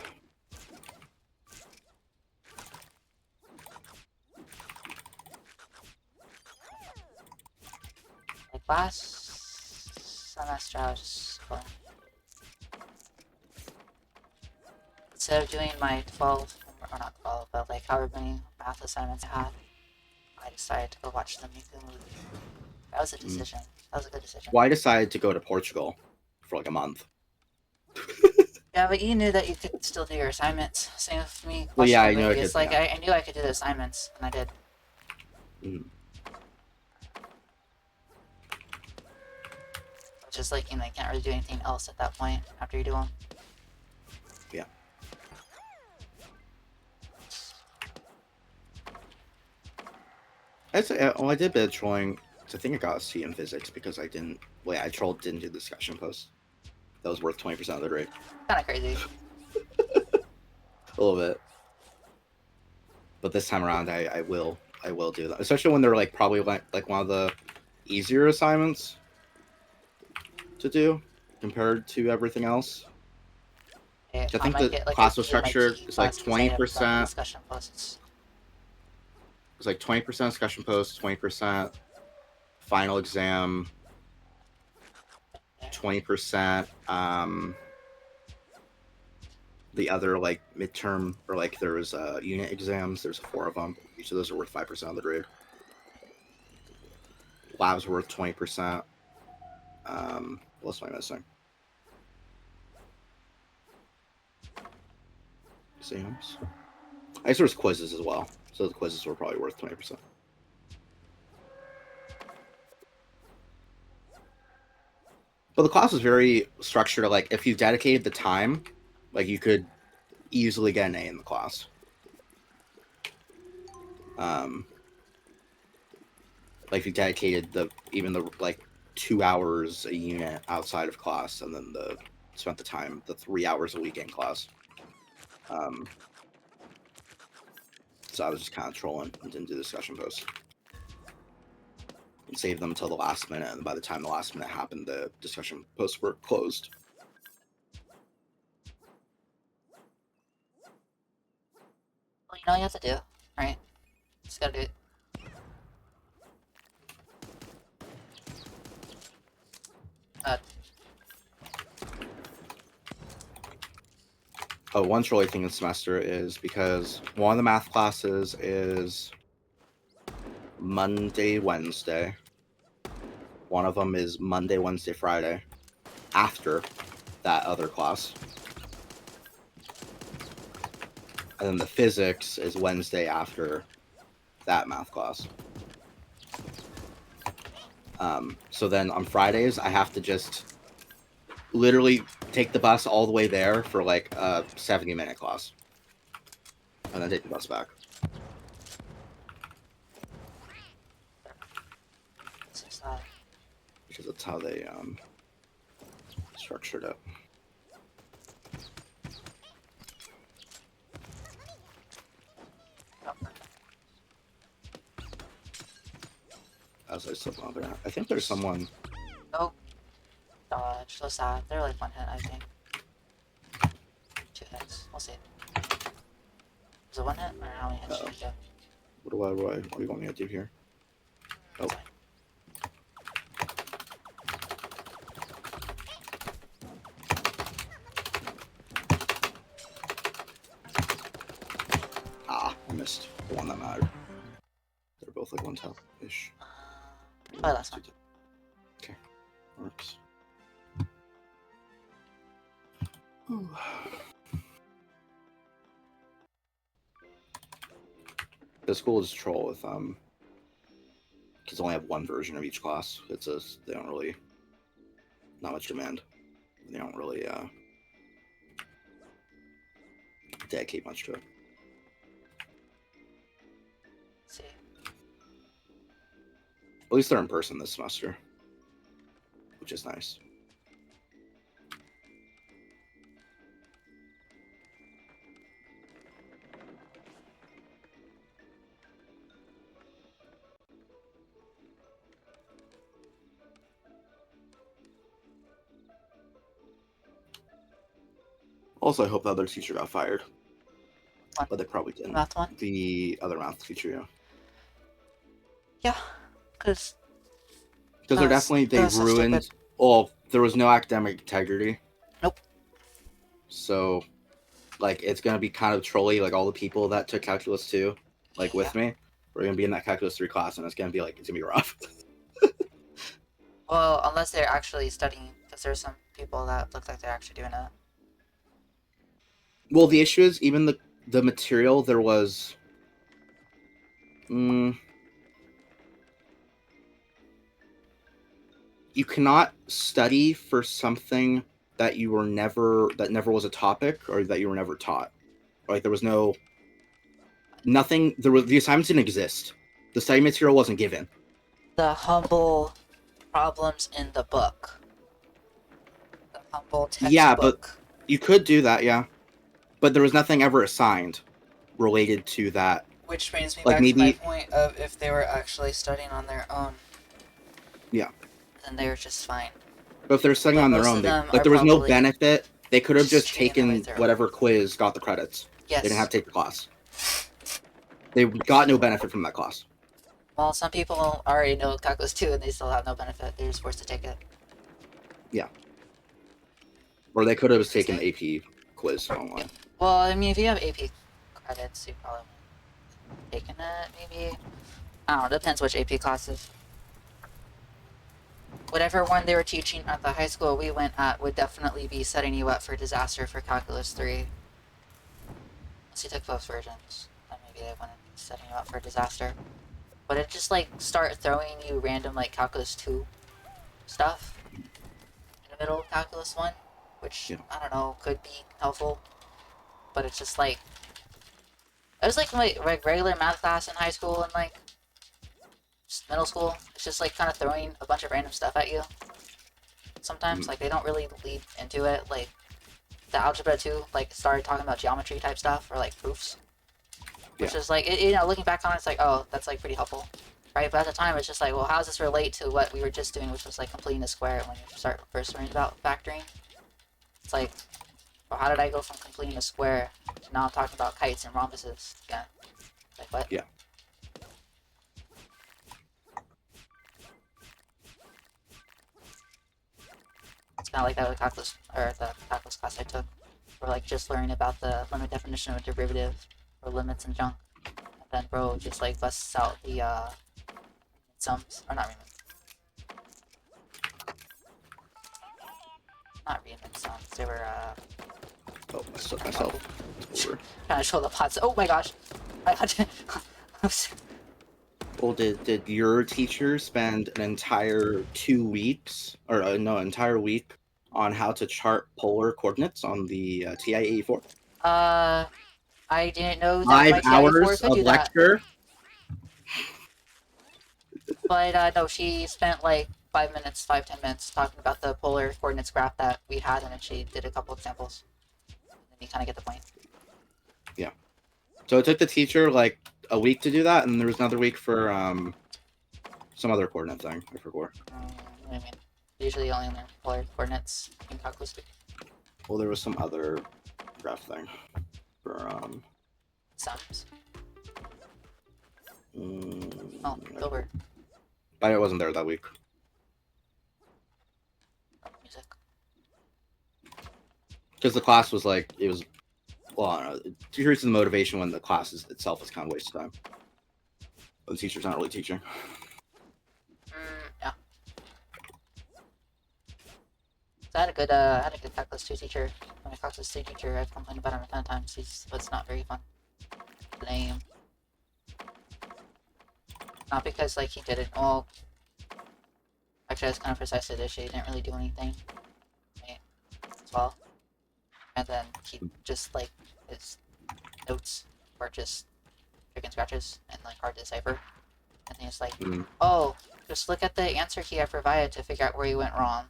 Like last semester, I was just going. Instead of doing my 12, or not 12, but like however many math assignments I had, I decided to go watch the Miku movie. That was a decision. That was a good decision. Well, I decided to go to Portugal for like a month. Yeah, but you knew that you could still do your assignments. Same with me. Well, yeah, The I know movie. I It's could. like Yeah. I knew I could do the assignments, and I did. Just like, you can't really do anything else at that point after you do them. Yeah. I did a bit of trolling. I think I got a C in physics because I didn't. Well, yeah, I didn't do the discussion post. That was worth 20% of the grade. Kind of crazy. A little bit. But this time around, I will do that, especially when they're like probably like one of the easier assignments to do compared to everything else. Yeah, I I think might the get like class a was D in my structured. PE It's like class because I haven't done the 20%. discussion posts. It's like 20% discussion post, 20% final exam, 20% the other like midterm, or like there was unit exams. There's 4 of them. Each of those are worth 5% of the grade. Labs worth 20%. What else am I missing? Exams. I guess there's quizzes as well. So the quizzes were probably worth 20%. But the class was very structured. Like, if you dedicated the time, like, you could easily get an A in the class. Like, if you dedicated even the like 2 hours a unit outside of class, and then spent the 3 hours a week in class. So I was just kind of trolling and didn't do discussion posts. And saved them until the last minute, and by the time the last minute happened, the discussion posts were closed. Well, you know what you have to do, right? Just gotta do it. Oh, one trolling thing this semester is because one of the math classes is Monday, Wednesday. One of them is Monday, Wednesday, Friday. After that other class. And then the physics is Wednesday after that math class. So then on Fridays, I have to just literally take the bus all the way there for like a 70-minute class. And then take the bus back. Because that's how they structured it. As I said, I think there's someone. Oh, dodge. So sad. They're like one hit, I think. 2 hits. We'll see. Is it one hit or how many hits should we do? What do you want me to do here? Oh. I missed the one that mattered. They're both like 1 tap-ish. Probably last one. Okay. Works. The school is troll with kids only have one version of each class. It's they don't really not much demand. They don't really dedicate much to it. Let's see. At least they're in person this semester, which is nice. Also, I hope the other teacher got fired. What? But they probably didn't. Math one? The other math teacher, yeah. Yeah, because they're definitely, they ruined. Well, there was no academic integrity. Nope. So, like, it's gonna be kind of trolly. Like all the people that took calculus 2, like with me, we're gonna be in that calculus 3 class, and it's gonna be rough. Well, unless they're actually studying, because there's some people that look like they're actually doing it. Well, the issue is even the material there was. You cannot study for something that never was a topic, or that you were never taught. Like there was nothing. The assignments didn't exist. The study material wasn't given. The humble problems in the book. The humble textbook. Yeah, but you could do that, yeah. But there was nothing ever assigned related to that. Which brings me like back maybe, to my point of if they were actually studying on their own. Yeah. Then they were just fine. But if they're studying on their own, there was no benefit. They could have just taken whatever quiz, got the credits. Yes. They didn't have to take the class. They got no benefit from that class. Well, some people already know calculus 2 and they still have no benefit. They're just forced to take it. Yeah. Or they could have taken the AP quiz online. Yeah. Well, I mean, if you have AP credits, you probably taken it, maybe. I don't know, depends which AP classes. Whatever one they were teaching at the high school we went at would definitely be setting you up for disaster for calculus 3. Unless you took both versions, then maybe they wouldn't be setting you up for disaster. But it just like start throwing you random like calculus 2 stuff in the middle of calculus 1, which I don't know, could be helpful. But it's just like it was like my regular math class in high school and like middle school. It's just like kind of throwing a bunch of random stuff at you. Sometimes like they don't really lead into it. Like the algebra 2 like started talking about geometry type stuff or like proofs. which Yeah. is like, you know, looking back on it, it's like, oh, that's like pretty helpful, right? But at the time, it's just like, well, how does this relate to what we were just doing, which was like completing a square when you start first learning about factoring? It's like, well, how did I go from completing a square to now I'm talking about kites and rhombuses again? Like what? Yeah. It's kind of like that with calculus, or the calculus class I took, where like just learning about the limit definition of a derivative or limits and junk, and then bro just like busts out the sums, or not remit, not remit sums. They were Oh, myself. It's over. trying to show the pots. Oh my gosh, I had to. Well, did your teacher spend an entire 2 weeks, or no, entire week on how to chart polar coordinates on the TI-84? I didn't know that 5 my TI-4 hours could of do that. lecture. But no, she spent like 5 minutes, 5-10 minutes talking about the polar coordinates graph that we had, and then she did a couple examples. And you kind of get the point. Yeah. So it took the teacher like a week to do that, and there was another week for some other coordinate thing. I forgot. What do you mean? Usually only learn polar coordinates in calculus. Well, there was some other graph thing for Sums. mm, Oh, over. but I wasn't there that week. Oh, music. Because the class was like, it was, well, I don't know. Here's the motivation when the class itself is kind of a waste of time. The teacher's not really teaching. Yeah. So I had a good calculus 2 teacher. My calculus 2 teacher, I've complained about him a ton of times. But it's not very fun. Lame. Not because like he didn't. Well, actually, that's kind of precisely the issue. He didn't really do anything, right, as well. And then he just like his notes were just chicken scratches and like hard to decipher. And he's like, oh, just look at the answer key I provided to figure out where you went wrong.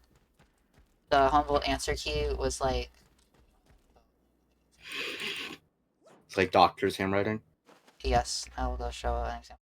The Humboldt answer key was like, It's like doctor's handwriting. yes, I will go show an example.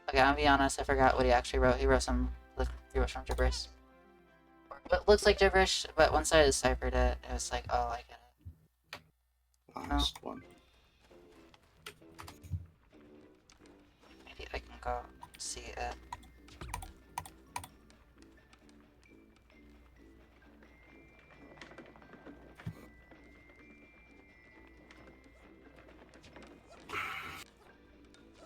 Okay, I'm gonna be honest, I forgot what he actually wrote. He wrote some gibberish. It looks like gibberish, but once I deciphered it, it was like, oh, I get it. Last one. Maybe I can go see it.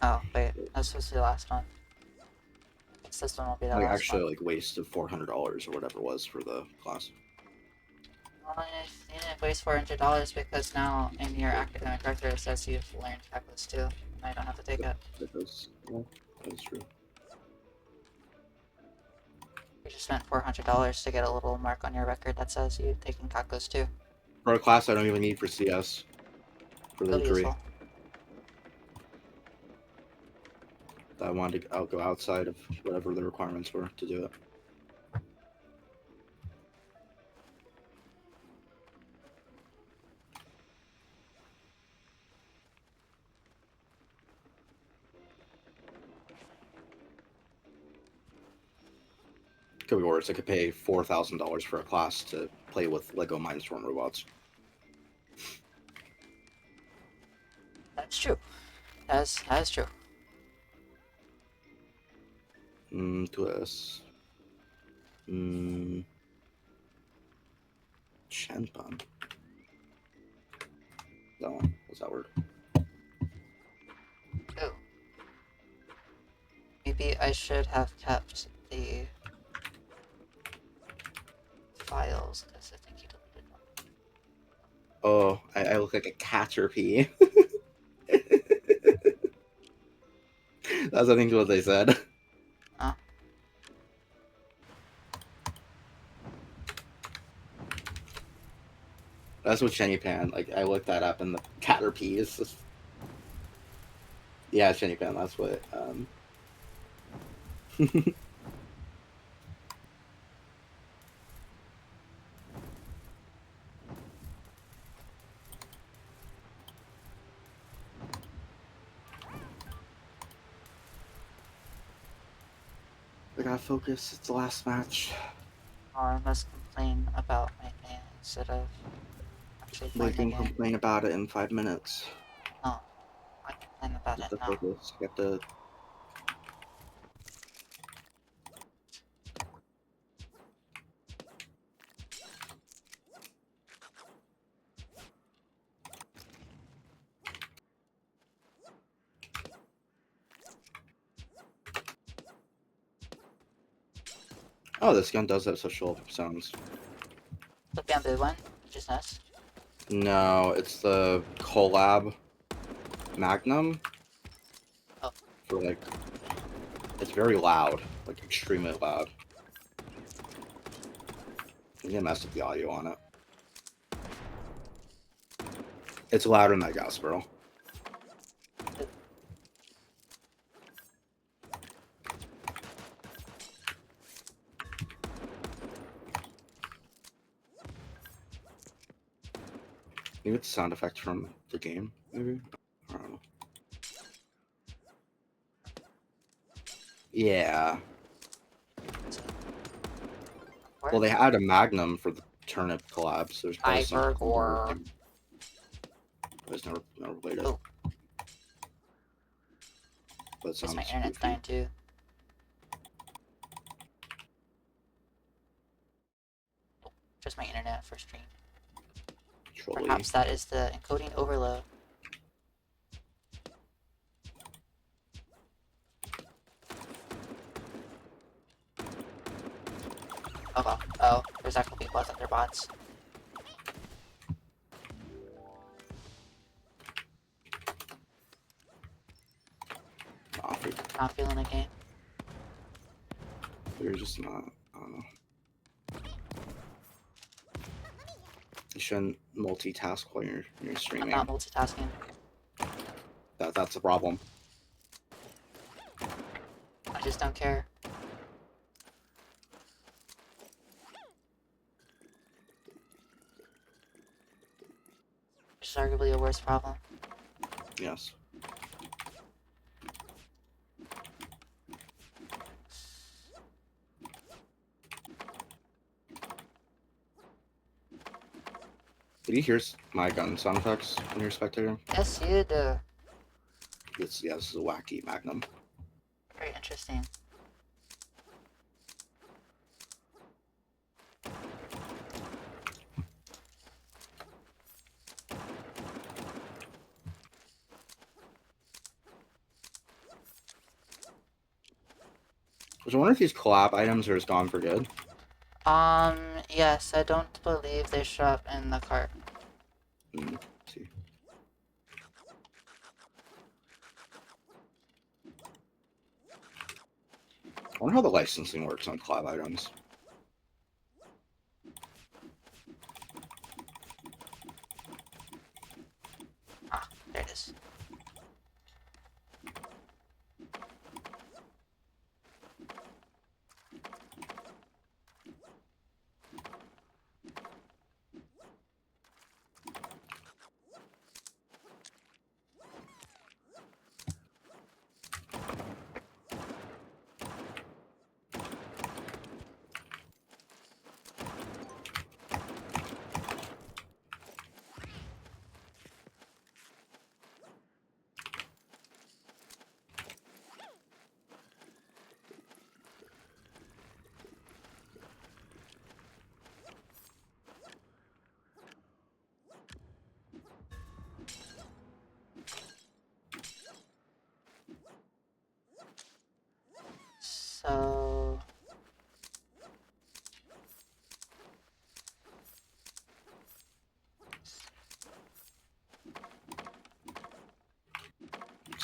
Oh, wait, that's supposed to be the last one. I guess this one will be the Like last actually, one. like wasted $400 or whatever it was for the class. Well, you didn't waste $400 because now in your academic record it says you've learned calculus 2. I don't have to take it. That's true. You just spent $400 to get a little mark on your record that says you've taken calculus 2. For a class I don't even need for CS for the It'll be degree. useful. I wanted to go outside of whatever the requirements were to do it. Could be worse. I could pay $4,000 for a class to play with Lego Mindstorm robots. That's true. That is true. Twist. Chenpan. That one. What's that word? Oh. Maybe I should have kept the files, because I think you deleted them. Oh, I look like a caterpie. That's, I think, what they said. Oh. That's what Shenny Pan. Like, I looked that up, and the caterpie is just... Yeah, Shenny Pan. That's what. I gotta focus. It's the last match. Or I must complain about my man instead of actually We playing the can game. complain about it in 5 minutes. No, I complain about You it have to now. focus. You have to... Oh, this gun does have social sounds. The bamboo one, which is nice. No, it's the collab Magnum. Oh. For, like... It's very loud. Like, extremely loud. You can mess with the audio on it. It's louder than that gas barrel. Maybe it's a sound effect from the game, maybe? I don't know. Yeah. Well, they had a Magnum for the Turnip collab, so there's probably some... Ivergor. It's never related. Oh. But it Guess sounds my internet's goofy. dying too. Just my internet for stream. Trolley. Perhaps that is the encoding overload. Oh well. Oh, there's actual people out there, bots. Not feeling the game. You're just not. I don't know. You shouldn't multitask while you're streaming. I'm not multitasking. That's a problem. I just don't care. Which is arguably a worse problem. Yes. Did you hear my gun sound effects when you're spectating? Yes, you do. This is a wacky Magnum. Very interesting. I wonder if these collab items are just gone for good. Yes, I don't believe they show up in the cart. See. I wonder how the licensing works on collab items. Ah, there it is.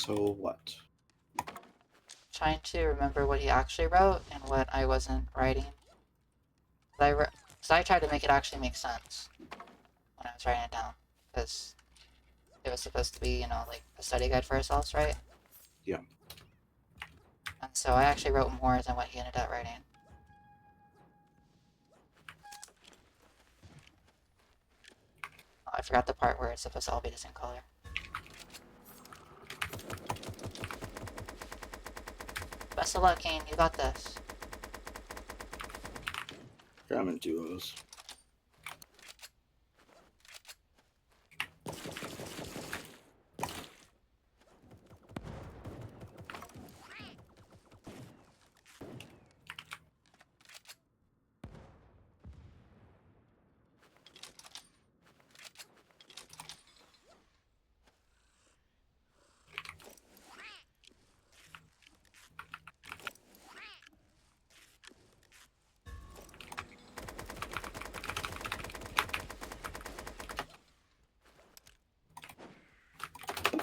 So what? Trying to remember what he actually wrote and what I wasn't writing. Cause I tried to make it actually make sense when I was writing it down. Because it was supposed to be, you know, like a study guide for ourselves, right? Yeah. And so I actually wrote more than what he ended up writing. Oh, I forgot the part where it's supposed to all be the same color. Best of luck, Kane. You got this. Here, I'm in duos.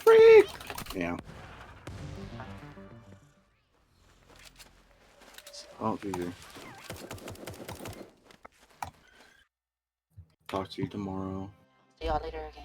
Freak! Yeah. Oh, GG. Talk to you tomorrow. See y'all later again.